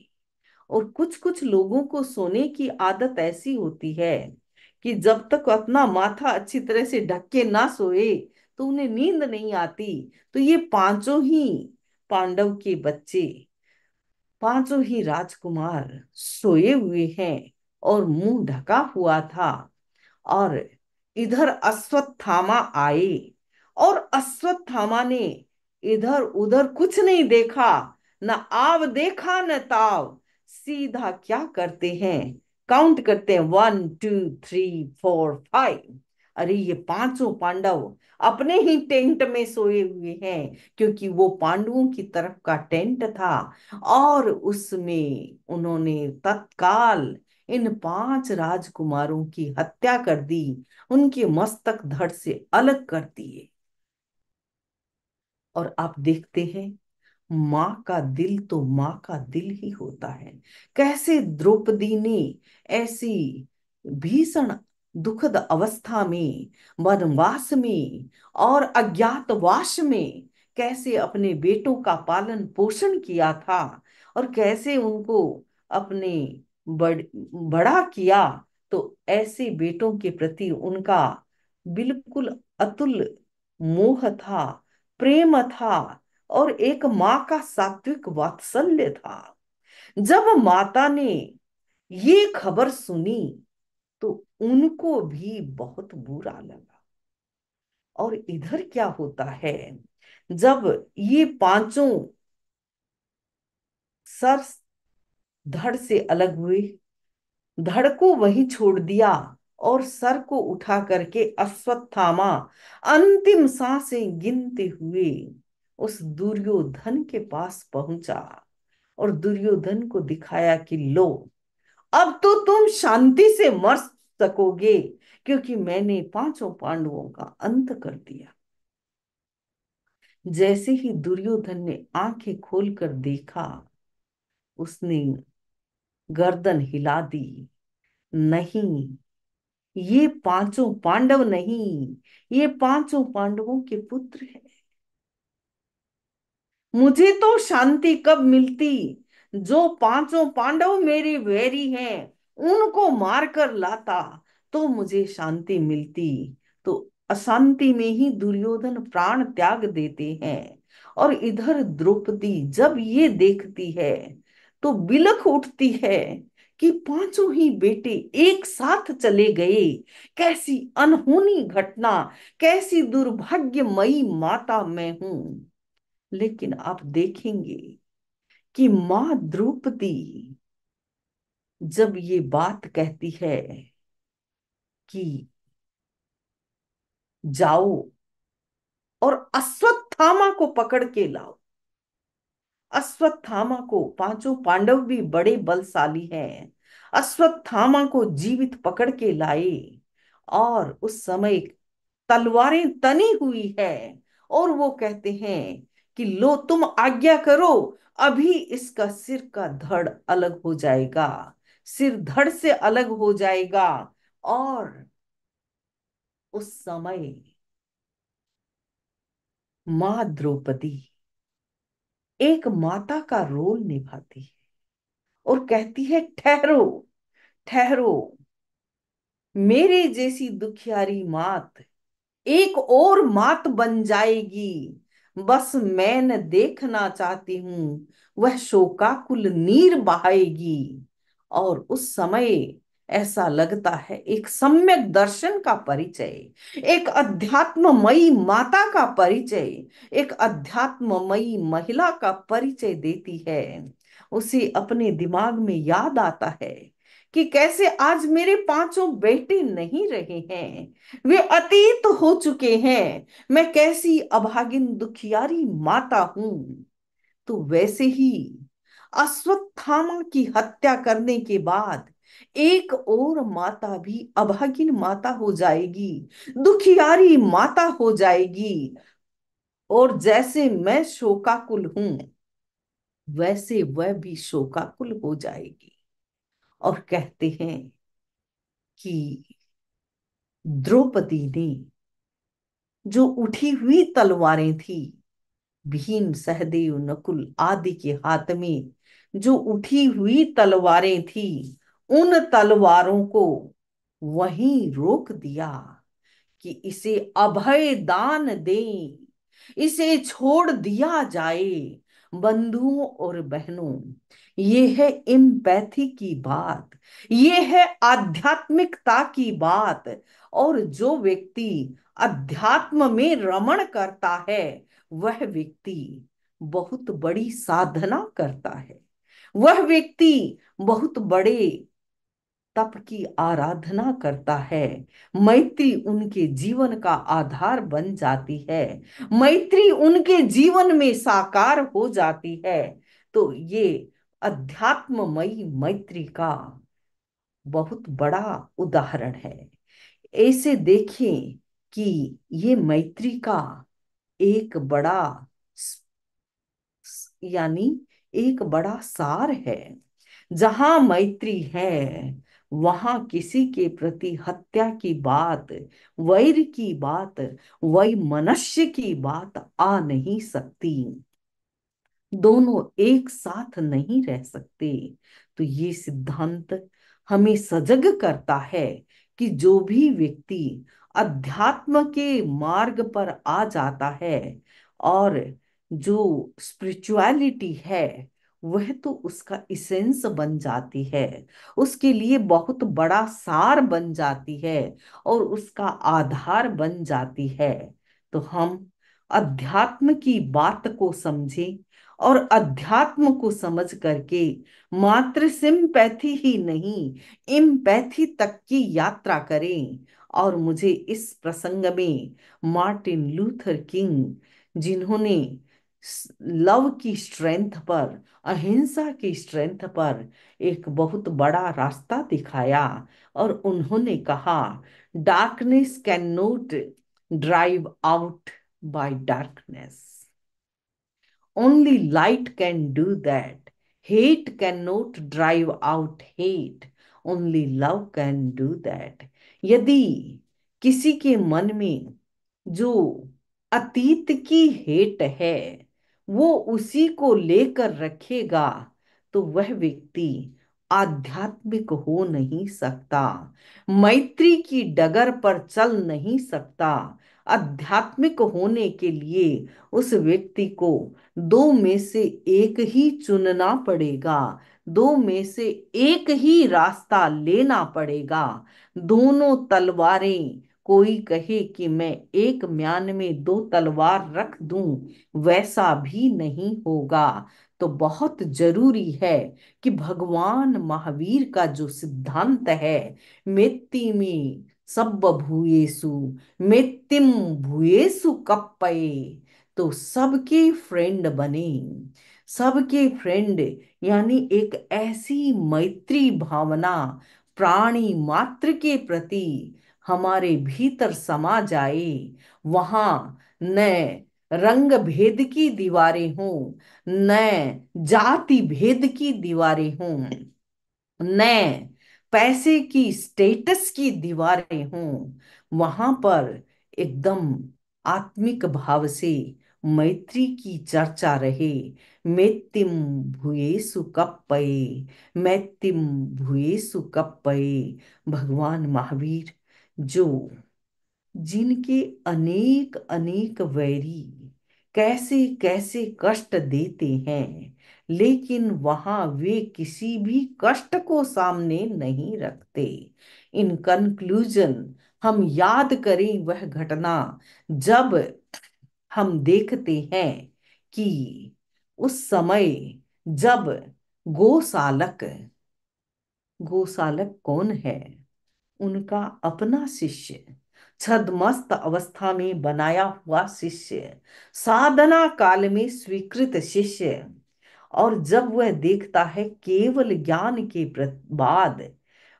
और कुछ कुछ लोगों को सोने की आदत ऐसी होती है कि जब तक अपना माथा अच्छी तरह से ढक के ना सोए तो उन्हें नींद नहीं आती। तो ये 5 ही पांडव के बच्चे, 5 ही राजकुमार सोए हुए हैं, और मुंह ढका हुआ था। और इधर अश्वत्थामा आए, और अश्वत्थामा ने इधर उधर कुछ नहीं देखा, न आव देखा न ताव, सीधा क्या करते हैं, काउंट करते हैं, 1 2 3 4 5। अरे ये पांचों पांडव अपने ही टेंट में सोए हुए हैं, क्योंकि वो पांडवों की तरफ का टेंट था। और उसमें उन्होंने तत्काल इन 5 राजकुमारों की हत्या कर दी, उनके मस्तक धड़ से अलग कर दिए। और आप देखते हैं, माँ का दिल तो माँ का दिल ही होता है। कैसे द्रौपदी ने ऐसी भीषण दुखद अवस्था में, वनवास में और अज्ञातवास में कैसे अपने बेटों का पालन पोषण किया था, और कैसे उनको अपने बड़ा किया। तो ऐसे बेटों के प्रति उनका बिल्कुल अतुल मोह था, प्रेम था, और एक माँ का सात्विक वात्सल्य था। जब माता ने ये खबर सुनी तो उनको भी बहुत बुरा लगा। और इधर क्या होता है, जब ये पांचों सर धड़ से अलग हुए, धड़ को वहीं छोड़ दिया, और सर को उठा करके अश्वत्थामा अंतिम सांसें गिनते हुए उस दुर्योधन के पास पहुंचा, और दुर्योधन को दिखाया कि लो, अब तो तुम शांति से मर सकोगे, क्योंकि मैंने पांचों पांडवों का अंत कर दिया। जैसे ही दुर्योधन ने आंखें खोलकर देखा, उसने गर्दन हिला दी। नहीं, ये पांचों पांडव नहीं, ये पांचों पांडवों के पुत्र हैं। मुझे तो शांति कब मिलती, जो पांचों पांडव मेरे वैरी हैं उनको मार कर लाता, तो मुझे शांति मिलती। तो अशांति में ही दुर्योधन प्राण त्याग देते हैं। और इधर द्रौपदी जब ये देखती है तो बिलख उठती है कि पांचों ही बेटे एक साथ चले गए। कैसी अनहोनी घटना, कैसी दुर्भाग्यमयी माता मैं हूं। लेकिन आप देखेंगे कि मां द्रौपदी जब ये बात कहती है कि जाओ और अश्वत्थामा को पकड़ के लाओ। अश्वत्थामा को, पांचों पांडव भी बड़े बलशाली हैं, अश्वत्थामा को जीवित पकड़ के लाए। और उस समय तलवारें तनी हुई है, और वो कहते हैं कि लो तुम आज्ञा करो, अभी इसका सिर का धड़ अलग हो जाएगा, सिर धड़ से अलग हो जाएगा। और उस समय माँ द्रौपदी एक माता का रोल निभाती है, और कहती है ठहरो, ठहरो, मेरे जैसी दुखियारी मात एक और मात बन जाएगी। बस मैं न देखना चाहती हूं, वह शोकाकुल नीर बहाएगी। और उस समय ऐसा लगता है एक सम्यक दर्शन का परिचय, एक अध्यात्ममयी माता का परिचय, एक अध्यात्ममयी महिला का परिचय देती है। उसे अपने दिमाग में याद आता है कि कैसे आज मेरे पांचों बेटे नहीं रहे हैं, वे अतीत हो चुके हैं, मैं कैसी अभागिन दुखियारी माता हूं। तो वैसे ही अश्वत्थामा की हत्या करने के बाद एक और माता भी अभागिन माता हो जाएगी, दुखियारी माता हो जाएगी। और जैसे मैं शोकाकुल हूं, वैसे वह भी शोकाकुल हो जाएगी। और कहते हैं कि द्रौपदी ने जो उठी हुई तलवारें थी, भीम सहदेव नकुल आदि के हाथ में जो उठी हुई तलवारें थी, उन तलवारों को वहीं रोक दिया कि इसे अभय दान दें, इसे छोड़ दिया जाए। बंधुओं और बहनों, ये है एम्पैथी की बात, ये है आध्यात्मिकता की बात। और जो व्यक्ति अध्यात्म में रमण करता है, वह व्यक्ति बहुत बड़ी साधना करता है, वह व्यक्ति बहुत बड़े तप की आराधना करता है। मैत्री उनके जीवन का आधार बन जाती है, मैत्री उनके जीवन में साकार हो जाती है। तो ये अध्यात्ममयी मैत्री का बहुत बड़ा उदाहरण है। ऐसे देखें कि ये मैत्री का एक बड़ा यानी एक बड़ा सार है। जहां मैत्री है वहां किसी के प्रति हत्या की बात, वैर की बात, वैमनस्य की बात आ नहीं सकती। दोनों एक साथ नहीं रह सकते। तो ये सिद्धांत हमें सजग करता है कि जो भी व्यक्ति अध्यात्म के मार्ग पर आ जाता है और जो स्पिरिचुअलिटी है वह तो उसका इसेंस बन जाती है, उसके लिए बहुत बड़ा सार बन जाती है और उसका आधार बन जाती है। तो हम अध्यात्म की बात को समझें और अध्यात्म को समझ करके मात्र सिंपैथी ही नहीं, इम्पैथी तक की यात्रा करें। और मुझे इस प्रसंग में मार्टिन लूथर किंग, जिन्होंने लव की स्ट्रेंथ पर, अहिंसा की स्ट्रेंथ पर एक बहुत बड़ा रास्ता दिखाया, और उन्होंने कहा, darkness can not drive out by darkness, only light can do that. Hate cannot drive out hate. Only love can do that. यदि किसी के मन में जो अतीत की हेट है वो उसी को लेकर रखेगा तो वह व्यक्ति आध्यात्मिक हो नहीं सकता, मैत्री की डगर पर चल नहीं सकता। आध्यात्मिक होने के लिए उस व्यक्ति को दो में से एक ही चुनना पड़ेगा, दो में से एक ही रास्ता लेना पड़ेगा। दोनों तलवारें, कोई कहे कि मैं एक म्यान में दो तलवार रख दूं, वैसा भी नहीं होगा। तो बहुत जरूरी है कि भगवान महावीर का जो सिद्धांत है, मेत्ती में सब भूयेसु, मेत्तिम भूयेसु कप्पये, तो सबके फ्रेंड बने। सबके फ्रेंड यानी एक ऐसी मैत्री भावना प्राणी मात्र के प्रति हमारे भीतर समा जाए, वहां न रंग भेद की दीवारें हों, न जाति भेद की दीवारें हों, न पैसे की स्टेटस की दीवारें हों। वहां पर एकदम आत्मिक भाव से मैत्री की चर्चा रहे। मैत्तिम भूयेसु कप्पये, मैत्तिम भूयेसु कप्पये। भगवान महावीर जो जिनके अनेक अनेक वैरी कैसे कैसे कष्ट देते हैं, लेकिन वहां वे किसी भी कष्ट को सामने नहीं रखते। इन कंक्लूजन हम याद करें वह घटना जब हम देखते हैं कि उस समय जब गोसालक, गोसालक कौन है? उनका अपना शिष्य, छद्मस्त अवस्था में बनाया हुआ शिष्य, साधना काल में स्वीकृत शिष्य, और जब वह देखता है केवल ज्ञान के बाद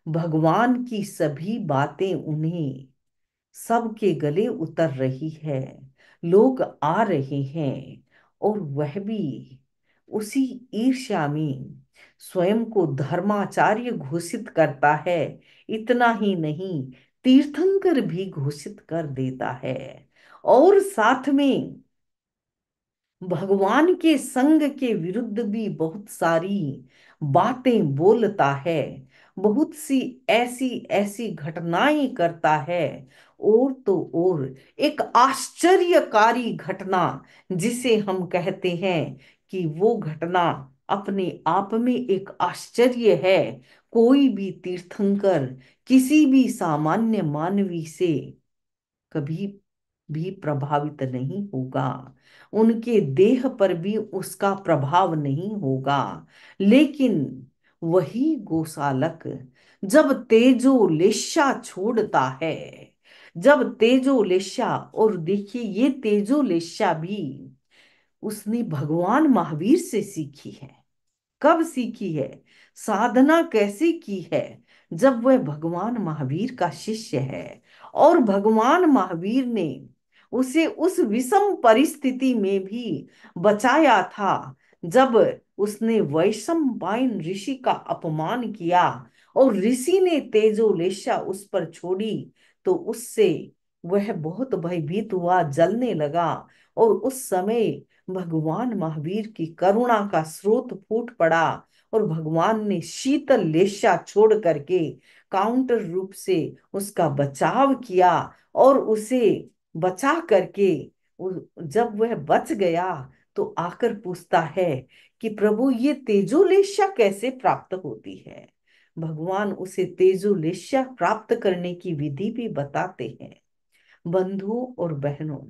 भगवान की सभी बातें उन्हें सबके गले उतर रही है, लोग आ रहे हैं, और वह भी उसी ईर्ष्या में स्वयं को धर्माचार्य घोषित करता है। इतना ही नहीं, तीर्थंकर भी घोषित कर देता है, और साथ में भगवान के संग के विरुद्ध भी बहुत सारी बातें बोलता है, बहुत सी ऐसी ऐसी घटनाएं करता है। और तो और एक आश्चर्यकारी घटना जिसे हम कहते हैं कि वो घटना अपने आप में एक आश्चर्य है। कोई भी तीर्थंकर किसी भी सामान्य मानवी से कभी भी प्रभावित नहीं होगा, उनके देह पर भी उसका प्रभाव नहीं होगा। लेकिन वही गोसालक जब तेजोलेशा छोड़ता है, जब तेजोलेशा, और देखिए ये तेजोलेशा भी उसने भगवान महावीर से सीखी है। कब सीखी है, साधना कैसे की है, जब वह भगवान महावीर का शिष्य है और भगवान महावीर ने उसे उस विषम परिस्थिति में भी बचाया था, जब उसने वैशंपायन ऋषि का अपमान किया और ऋषि ने तेजोलेशा उस पर छोड़ी, तो उससे वह बहुत भयभीत हुआ, जलने लगा। और उस समय भगवान महावीर की करुणा का स्रोत फूट पड़ा और भगवान ने शीतल लेशा छोड़ करके काउंटर रूप से उसका बचाव किया और उसे बचा करके जब वह बच गया तो आकर पूछता है कि प्रभु ये तेजोलेशा कैसे प्राप्त होती है। भगवान उसे तेजोलेशा प्राप्त करने की विधि भी बताते हैं। बंधुओं और बहनों,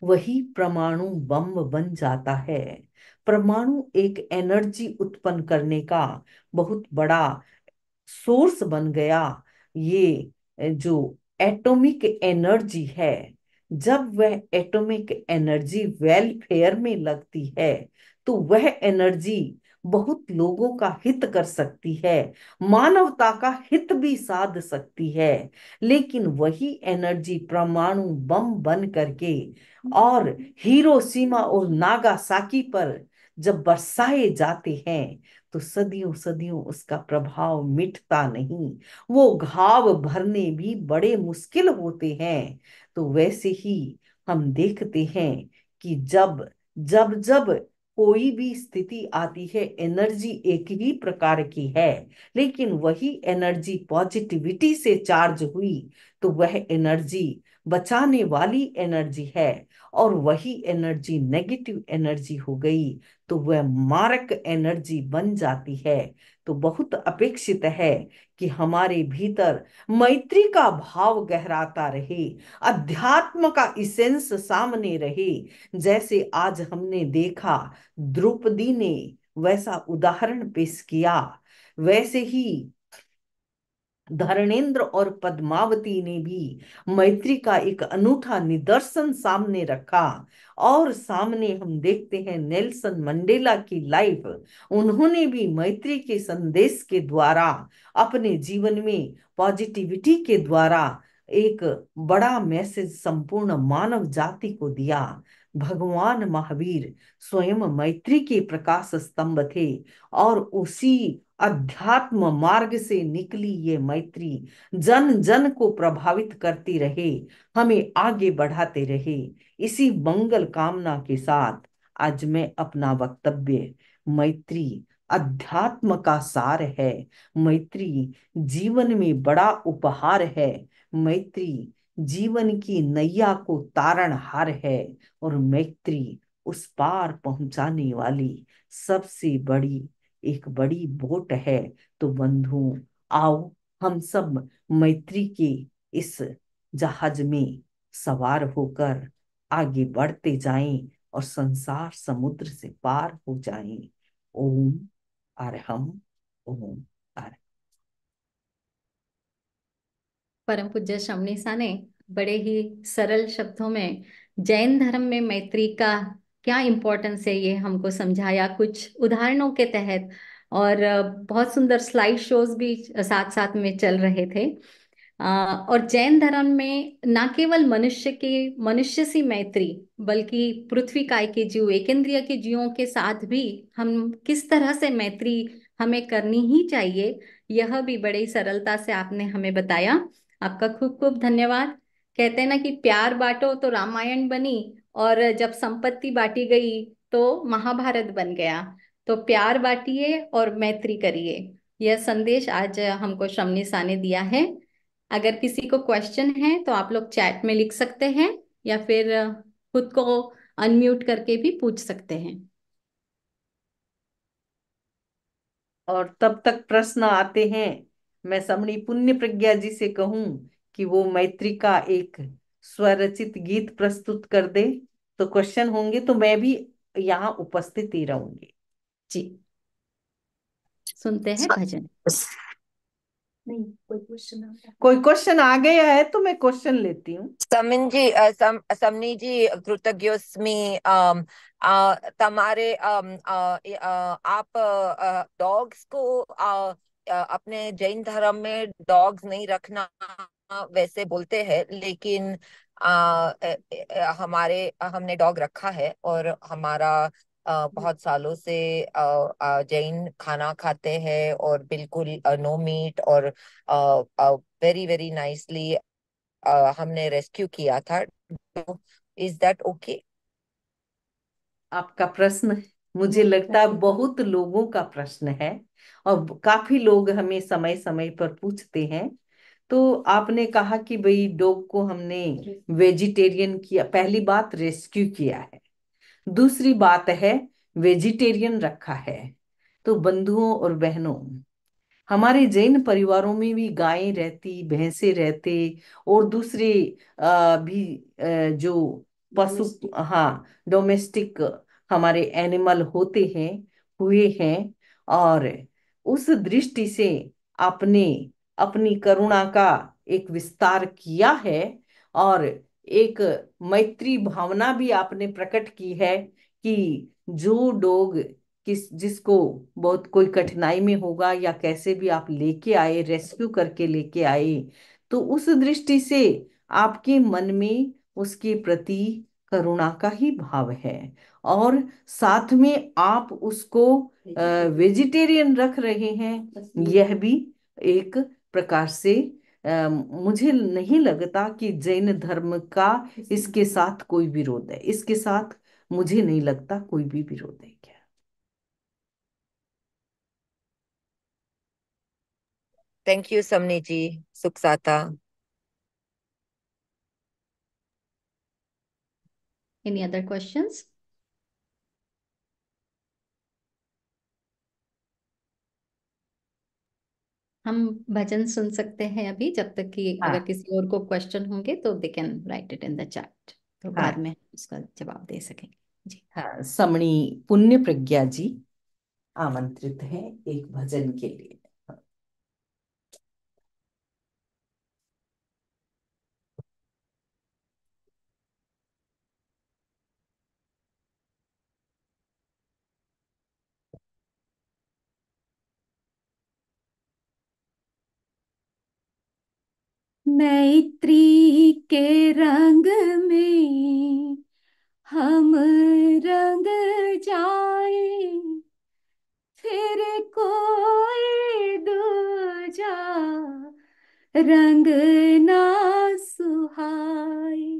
वही परमाणु बम बन जाता है। परमाणु एक एनर्जी उत्पन्न करने का बहुत बड़ा सोर्स बन गया। ये जो एटॉमिक एनर्जी है, जब वह एटॉमिक एनर्जी वेलफेयर में लगती है तो वह एनर्जी बहुत लोगों का हित कर सकती है, मानवता का हित भी साध सकती है। लेकिन वही एनर्जी परमाणु बम बन करके और हिरोशिमा और नागासाकी पर जब बरसाए जाते हैं तो सदियों सदियों उसका प्रभाव मिटता नहीं, वो घाव भरने भी बड़े मुश्किल होते हैं। तो वैसे ही हम देखते हैं कि जब जब जब कोई भी स्थिति आती है, एनर्जी एक ही प्रकार की है, लेकिन वही एनर्जी पॉजिटिविटी से चार्ज हुई तो वह एनर्जी बचाने वाली एनर्जी है, और वही एनर्जी नेगेटिव एनर्जी हो गई तो वह मारक एनर्जी बन जाती है। तो बहुत अपेक्षित है कि हमारे भीतर मैत्री का भाव गहराता रहे, अध्यात्म का इसेंस सामने रहे। जैसे आज हमने देखा द्रौपदी ने वैसा उदाहरण पेश किया, वैसे ही धर्मेंद्र और पद्मावती ने भी मैत्री का एक अनूठा निदर्शन सामने रखा। और सामने हम देखते हैं नेल्सन मंडेला की लाइफ, उन्होंने भी मैत्री के संदेश के द्वारा अपने जीवन में पॉजिटिविटी के द्वारा एक बड़ा मैसेज संपूर्ण मानव जाति को दिया। भगवान महावीर स्वयं मैत्री के प्रकाश स्तंभ थे और उसी अध्यात्म मार्ग से निकली ये मैत्री जन जन को प्रभावित करती रहे, हमें आगे बढ़ाते रहे। इसी मंगल कामना के साथ आज मैं अपना वक्तव्य, मैत्री अध्यात्म का सार है, मैत्री जीवन में बड़ा उपहार है, मैत्री जीवन की नैया को तारणहार है, और मैत्री उस पार पहुंचाने वाली सबसे बड़ी एक बड़ी बोट है। तो बंधुओं, आओ हम सब मैत्री के इस जहाज में सवार होकर आगे बढ़ते जाएं और संसार समुद्र से पार हो जाएं। ओम अरहम, ओम अरहम। परम पूज्य शमनीसा ने बड़े ही सरल शब्दों में जैन धर्म में मैत्री का क्या इम्पोर्टेंस है ये हमको समझाया, कुछ उदाहरणों के तहत। और बहुत सुंदर स्लाइड शोज भी साथ साथ में चल रहे थे। और जैन धर्म में न केवल मनुष्य सी मैत्री, बल्कि पृथ्वी काय के जीव, एकेंद्रिय के जीवों के साथ भी हम किस तरह से मैत्री हमें करनी ही चाहिए, यह भी बड़ी सरलता से आपने हमें बताया। आपका खूब खूब धन्यवाद। कहते हैं ना कि प्यार बांटो तो रामायण बनी, और जब संपत्ति बांटी गई तो महाभारत बन गया। तो प्यार बांटिए और मैत्री करिए, यह संदेश आज हमको शमनी सा ने दिया है। अगर किसी को क्वेश्चन है तो आप लोग चैट में लिख सकते हैं, या फिर खुद को अनम्यूट करके भी पूछ सकते हैं। और तब तक प्रश्न आते हैं, मैं समणी पुण्य प्रज्ञा जी से कहूं कि वो मैत्री का एक स्वरचित गीत प्रस्तुत कर दे तो क्वेश्चन होंगे, तो मैं भी यहाँ उपस्थित ही रहूंगी। जी, सुनते हैं भजन। नहीं, कोई क्वेश्चन आ गया है तो मैं क्वेश्चन लेती हूँ। समिन जी, समनी जी, कृतज्ञोस्मि। तुम्हारे आप डॉग्स को अपने जैन धर्म में डॉग्स नहीं रखना वैसे बोलते हैं, लेकिन हमने डॉग रखा है और हमारा बहुत सालों से जैन खाना खाते हैं और बिल्कुल नो मीट और वेरी वेरी नाइसली हमने रेस्क्यू किया था। Is that okay? आपका प्रश्न मुझे लगता है बहुत लोगों का प्रश्न है और काफी लोग हमें समय समय पर पूछते हैं। तो आपने कहा कि भाई डॉग को हमने वेजिटेरियन किया, पहली बात रेस्क्यू किया है, दूसरी बात है वेजिटेरियन रखा है। तो बंधुओं और बहनों, हमारे जैन परिवारों में भी गायें रहती, भैंसे रहते और दूसरे भी जो पशु, हाँ, डोमेस्टिक हमारे एनिमल होते हैं, हुए हैं। और उस दृष्टि से आपने अपनी करुणा का एक विस्तार किया है और एक मैत्री भावना भी आपने प्रकट की है कि जो डॉग जिसको बहुत कोई कठिनाई में होगा या कैसे भी आप लेके आए, रेस्क्यू करके लेके आए, तो उस दृष्टि से आपके मन में उसके प्रति करुणा का ही भाव है। और साथ में आप उसको वेजिटेरियन रख रहे हैं, यह भी एक प्रकार से मुझे नहीं लगता कि जैन धर्म का इसके साथ कोई विरोध है। इसके साथ मुझे नहीं लगता कोई भी विरोध है क्या। थैंक यू समनी जी। सुख साता। Any other questions? हम भजन सुन सकते हैं अभी, जब तक कि अगर हाँ किसी और को क्वेश्चन होंगे तो they can write it in the chat, तो बाद हाँ में उसका जवाब दे सकेंगे। जी। हाँ, समणी पुण्य प्रज्ञा जी आमंत्रित हैं एक भजन के लिए। मैत्री के रंग में हम रंग जाए, फिर कोई दूजा रंग ना सुहाए।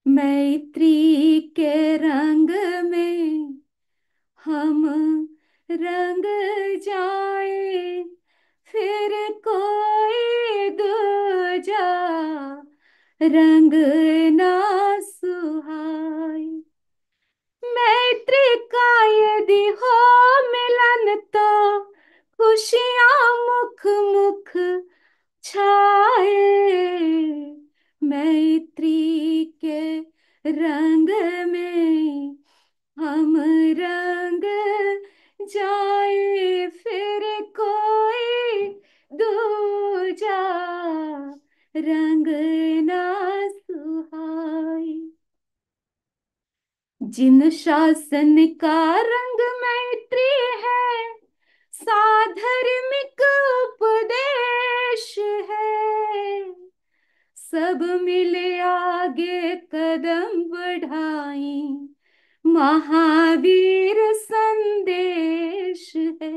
मैत्री के रंग में हम रंग जाए, फिर कोई दूजा रंग ना सुहाए। मैत्री का यदि हो मिलन तो खुशियां मुख मुख छाए। मैत्री के रंग में हम रंग जाए, फिर कोई दूजा रंग ना सुहाए। जिन शासन का रंग मैत्री है, साधर्मिक उपदेश है, सब मिले आगे कदम बढ़ाई, महावीर संदेश है।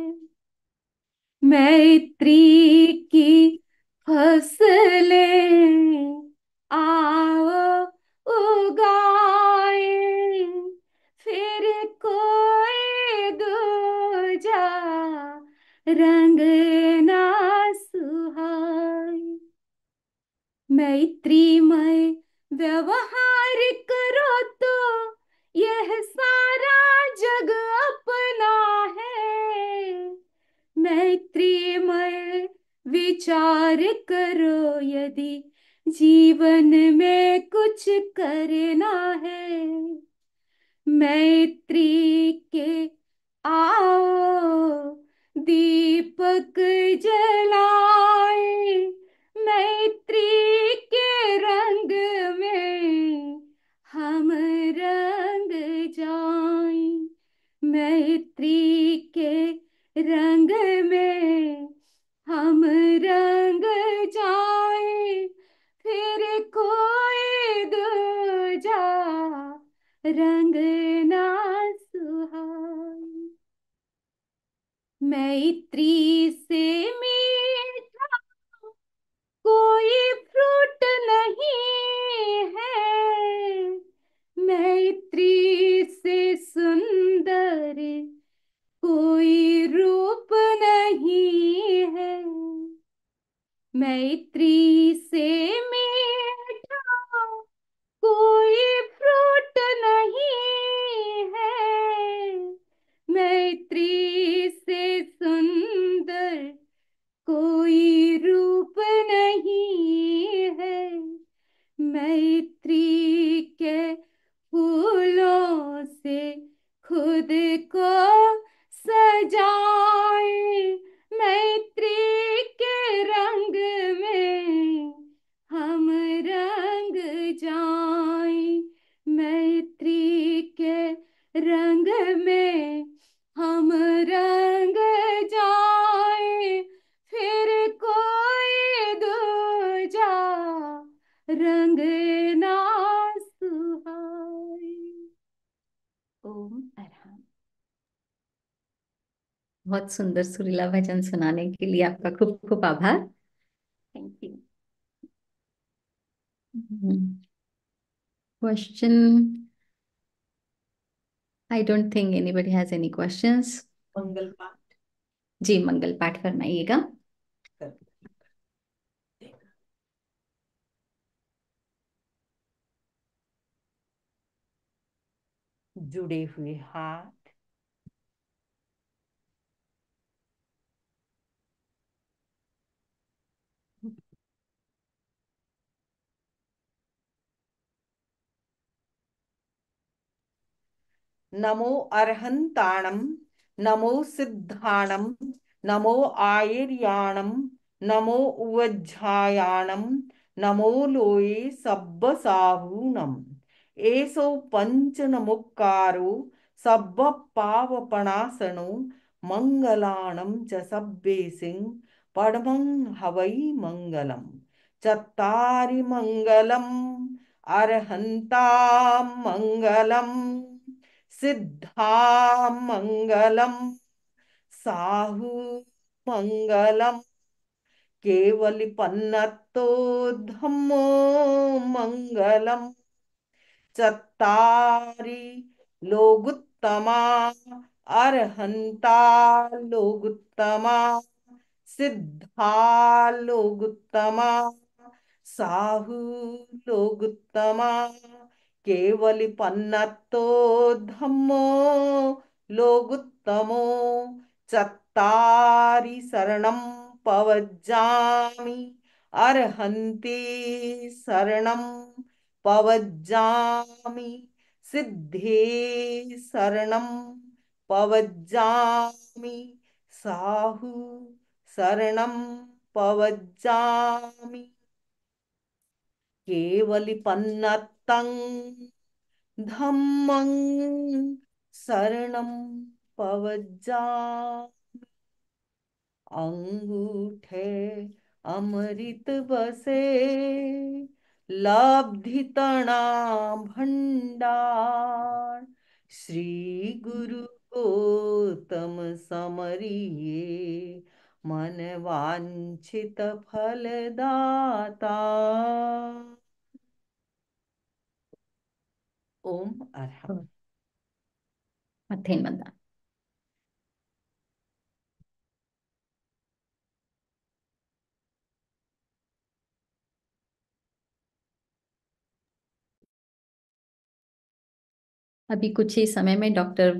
मैत्री की फसलें आओ उगाए, फिर कोई दूजा रंग ना सुहाए। मैत्रीमय व्यवहार करो तो यह सारा जग अपना है। मैत्रीमय विचार करो यदि जीवन में कुछ करना है, मैत्री के आओ दीपक जलाए, मैत्री के रंग में हम रंग जाएं, मैत्री के रंग में हम रंग जाएं, फिर कोई दूजा रंग ना सुहाए। मैत्री से मीठा कोई फ्रूट नहीं है, मैत्री से सुंदर कोई रूप नहीं है, मैत्री से मीठा कोई फ्रूट नहीं है, मैत्री से सुंदर कोई रूप नहीं है, मैत्री के फूलों से खुद को सजाए, मैत्री के रंग में हम रंग जाएं, मैत्री के रंग में हम रंग जाएं, फिर कोई दूजा रंग ना सुहाए। ओम अरहम। बहुत सुंदर सुरीला भजन सुनाने के लिए आपका खूब खूब आभार। Thank you. Question, I don't think anybody has any questions. Mangal Path ji, मंगल पाठ फरमाइएगा। कर। जुड़े हुए हाथ, नमो अर्हंताणम, नमो सिद्धाणम, नमो आयर्याणम, नमो उवज्झायाणम, नमो लोये सब्ब साहूणम। एसो पंचनमुक्कारो सब्ब पावपणासनो, मंगलाणं च सब्बेसिं परमं हवै मंगलम। चत्तारि मंगलम अर्हंता मंगलम, सिद्धा मंगलम, साहू मंगलम, केवलिपन्नतो धम्मो मंगलम। चत्तारि लोगुत्तमा अर्हन्ता लोगुत्तमा, सिद्धा लोगुत्तमा, साहू लोगुत्तमा, केवलिपन्नतो धम्मो लोगुत्तमो। चत्तारि शरणं पवज्जामि, अर्हन्ति शरणं पवज्जामि, सिद्धे शरणं पवज्जामि, साहू शरणं पवज्जामि, केवलिपन्नतं धम्मं शरणं पवज्जामि। अंगूठे अमृत बसे, लब्धि तना भंडार, श्री गुरु गौतम समरिये, मन वांछित फलदाता। ओम अरहम। मथेन बंदा। अभी कुछ ही समय में डॉक्टर